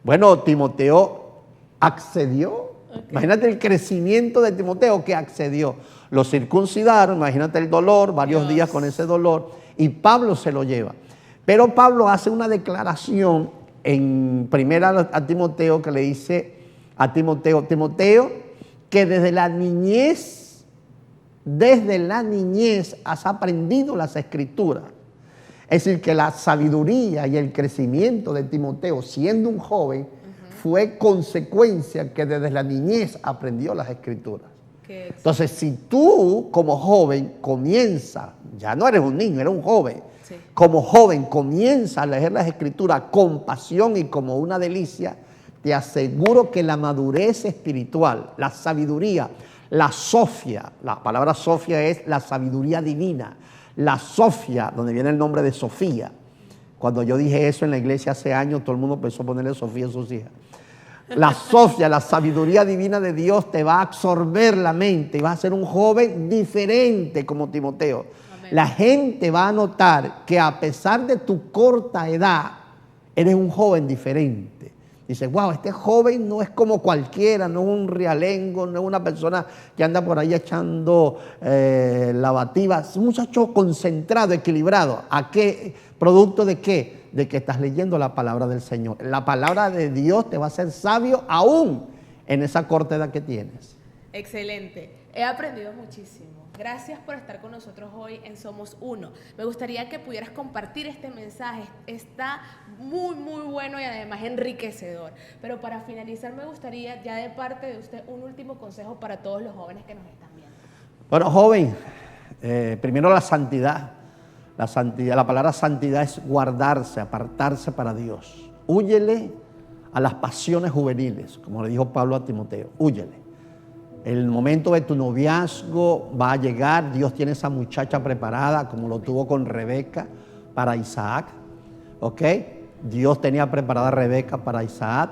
Bueno, Timoteo accedió. Okay. Imagínate el crecimiento de Timoteo que accedió. Lo circuncidaron, imagínate el dolor, varios días con ese dolor, y Pablo se lo lleva. Pero Pablo hace una declaración en primera a Timoteo que le dice a Timoteo, Timoteo, que desde la niñez has aprendido las escrituras. Es decir, que la sabiduría y el crecimiento de Timoteo, siendo un joven, fue consecuencia que desde la niñez aprendió las escrituras. Entonces, si tú como joven comienzas, ya no eres un niño, eres un joven, sí, como joven comienzas a leer las escrituras con pasión y como una delicia, te aseguro que la madurez espiritual, la sabiduría, la sofia, la palabra sofia es la sabiduría divina, la Sofía, donde viene el nombre de Sofía. Cuando yo dije eso en la iglesia hace años, todo el mundo empezó a ponerle Sofía a sus hijas. La Sofía, la sabiduría divina de Dios te va a absorber la mente y vas a ser un joven diferente como Timoteo. Amén. La gente va a notar que a pesar de tu corta edad, eres un joven diferente. Dice, wow, este joven no es como cualquiera, no es un realengo, no es una persona que anda por ahí echando lavativas. Es un muchacho concentrado, equilibrado. ¿A qué? ¿Producto de qué? De que estás leyendo la palabra del Señor. La palabra de Dios te va a hacer sabio aún en esa corta edad que tienes. Excelente. He aprendido muchísimo. Gracias por estar con nosotros hoy en Somos Uno. Me gustaría que pudieras compartir este mensaje. Está muy, muy bueno y además enriquecedor. Pero para finalizar, me gustaría, ya de parte de usted, un último consejo para todos los jóvenes que nos están viendo. Bueno, joven, primero la santidad. La palabra santidad es guardarse, apartarse para Dios. Húyele a las pasiones juveniles, como le dijo Pablo a Timoteo. Húyele. El momento de tu noviazgo va a llegar. Dios tiene esa muchacha preparada, como lo tuvo con Rebeca para Isaac. ¿Ok? Dios tenía preparada a Rebeca para Isaac.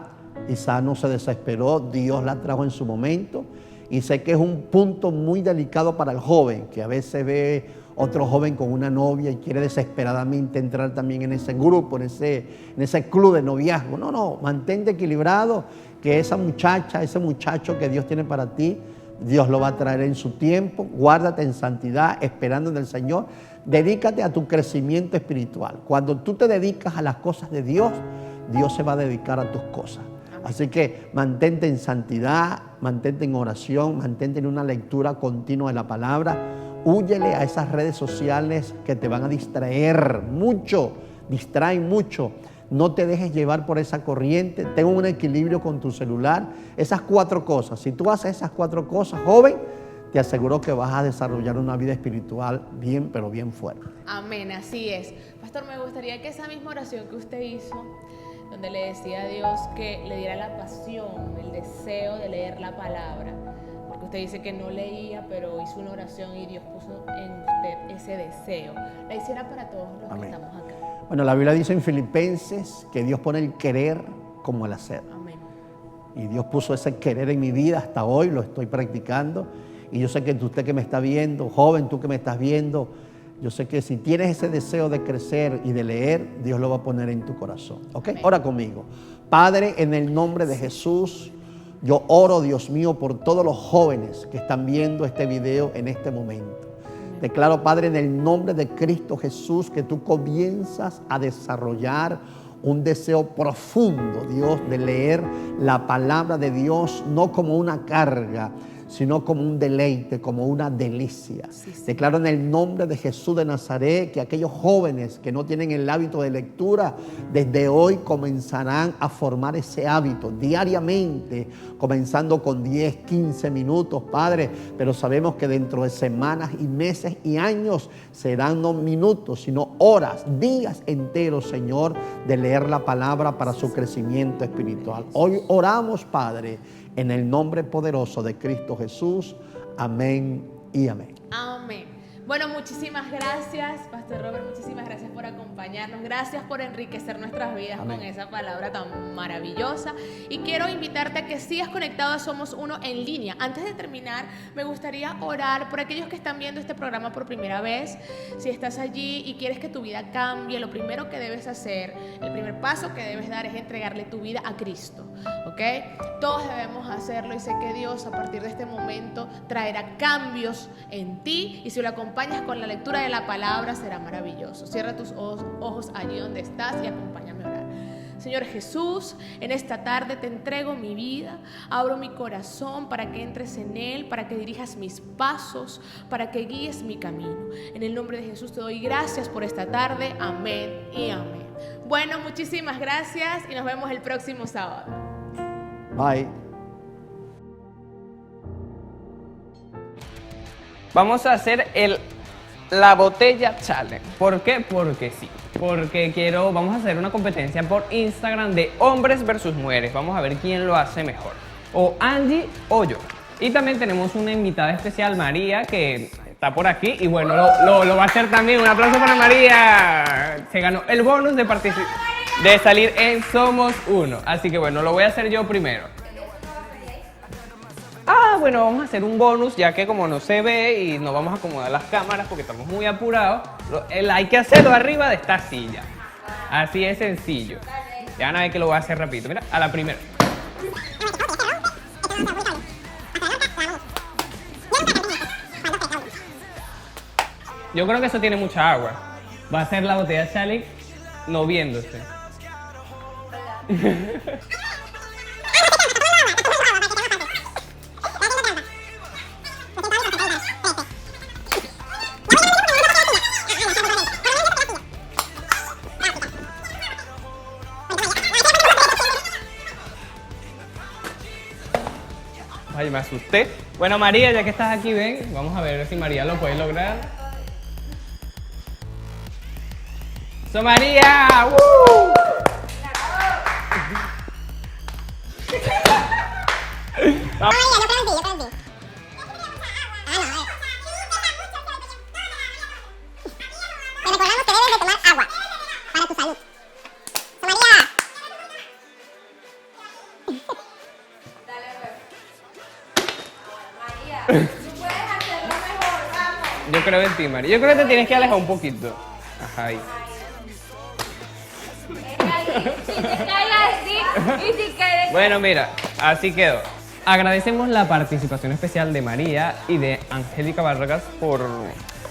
Isaac no se desesperó. Dios la trajo en su momento. Y sé que es un punto muy delicado para el joven, que a veces ve otro joven con una novia y quiere desesperadamente entrar también en ese grupo, en ese club de noviazgo. No, mantente equilibrado, que esa muchacha, ese muchacho que Dios tiene para ti, Dios lo va a traer en su tiempo. Guárdate en santidad, esperando en el Señor. Dedícate a tu crecimiento espiritual. Cuando tú te dedicas a las cosas de Dios, Dios se va a dedicar a tus cosas. Así que mantente en santidad, mantente en oración, mantente en una lectura continua de la palabra. Húyele a esas redes sociales que te van a distraer mucho, distraen mucho. No te dejes llevar por esa corriente. Ten un equilibrio con tu celular. Esas 4 cosas. Si tú haces esas 4 cosas, joven, te aseguro que vas a desarrollar una vida espiritual bien, pero bien fuerte. Amén, así es. Pastor, me gustaría que esa misma oración que usted hizo, donde le decía a Dios que le diera la pasión, el deseo de leer la palabra, porque usted dice que no leía, pero hizo una oración y Dios puso en usted ese deseo, la hiciera para todos los Amén. Que estamos acá. Bueno, la Biblia dice en Filipenses que Dios pone el querer como el hacer. Amén. Y Dios puso ese querer en mi vida, hasta hoy lo estoy practicando. Y yo sé que usted que me está viendo, joven, tú que me estás viendo, yo sé que si tienes ese deseo de crecer y de leer, Dios lo va a poner en tu corazón. ¿Ok? Amén. Ora conmigo. Padre, en el nombre de Jesús, yo oro, Dios mío, por todos los jóvenes que están viendo este video en este momento. Declaro, Padre, en el nombre de Cristo Jesús, que tú comienzas a desarrollar un deseo profundo, Dios, de leer la palabra de Dios, no como una carga, sino como un deleite, como una delicia. Declaro en el nombre de Jesús de Nazaret que aquellos jóvenes que no tienen el hábito de lectura, desde hoy comenzarán a formar ese hábito diariamente, comenzando con 10, 15 minutos, Padre, pero sabemos que dentro de semanas y meses y años serán no minutos, sino horas, días enteros, Señor, de leer la palabra para su crecimiento espiritual. Hoy oramos, Padre, en el nombre poderoso de Cristo Jesús. Amén y amén. Amén. Bueno, muchísimas gracias, Pastor Robert, muchísimas gracias por acompañarnos, gracias por enriquecer nuestras vidas con esa palabra tan maravillosa. Y quiero invitarte a que sigas conectado a Somos Uno en línea. Antes de terminar, me gustaría orar por aquellos que están viendo este programa por primera vez. Si estás allí y quieres que tu vida cambie, lo primero que debes hacer, el primer paso que debes dar es entregarle tu vida a Cristo, ¿ok? Todos debemos hacerlo y sé que Dios a partir de este momento traerá cambios en ti, y si lo acompañas con la lectura de la palabra será maravilloso. Cierra tus ojos allí donde estás y acompáñame a orar. Señor Jesús, en esta tarde te entrego mi vida, abro mi corazón para que entres en él, para que dirijas mis pasos, para que guíes mi camino. En el nombre de Jesús te doy gracias por esta tarde. Amén y amén. Bueno, muchísimas gracias y nos vemos el próximo sábado. Bye. Vamos a hacer la botella challenge. ¿Por qué? Porque sí. Porque vamos a hacer una competencia por Instagram de hombres versus mujeres. Vamos a ver quién lo hace mejor. O Angie o yo. Y también tenemos una invitada especial, María, que está por aquí. Y bueno, lo va a hacer también. Un aplauso para María. Se ganó el bonus de salir en Somos Uno. Así que bueno, lo voy a hacer yo primero. Bueno, vamos a hacer un bonus, ya que como no se ve y no vamos a acomodar las cámaras porque estamos muy apurados, hay que hacerlo arriba de esta silla. Así es sencillo. Ya van a ver que lo voy a hacer rapidito. Mira, a la primera. Yo creo que eso tiene mucha agua. Va a ser la botella challenge no viéndose. Ay, me asusté. Bueno, María, ya que estás aquí, ven. Vamos a ver si María lo puede lograr. ¡So, María! ¡Woo! Vamos. Te recordamos que debes de tomar agua para tu salud. María. María, tú puedes hacerlo mejor, vamos. Yo creo en ti, María. Yo creo que te tienes que alejar un poquito. Ajá, ahí. Bueno, mira, así quedó. Agradecemos la participación especial de María y de Angélica Vargas por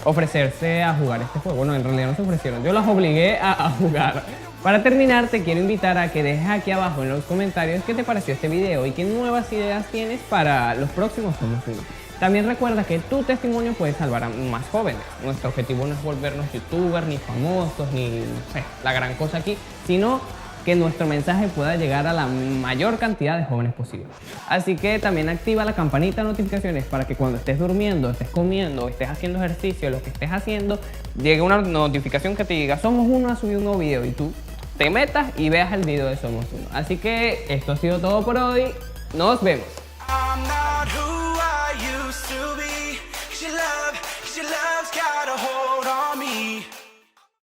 ofrecerse a jugar este juego. Bueno, en realidad no se ofrecieron, yo las obligué a jugar. Para terminar, te quiero invitar a que dejes aquí abajo en los comentarios qué te pareció este video y qué nuevas ideas tienes para los próximos Somos Uno. También recuerda que tu testimonio puede salvar a más jóvenes. Nuestro objetivo no es volvernos youtubers, ni famosos, ni no sé, la gran cosa aquí, sino que nuestro mensaje pueda llegar a la mayor cantidad de jóvenes posible. Así que también activa la campanita de notificaciones para que cuando estés durmiendo, estés comiendo, estés haciendo ejercicio, lo que estés haciendo, llegue una notificación que te diga Somos Uno ha subido un nuevo video y tú te metas y veas el video de Somos Uno. Así que esto ha sido todo por hoy. Nos vemos. I'm not who I used to be. 'Cause your love's got a hold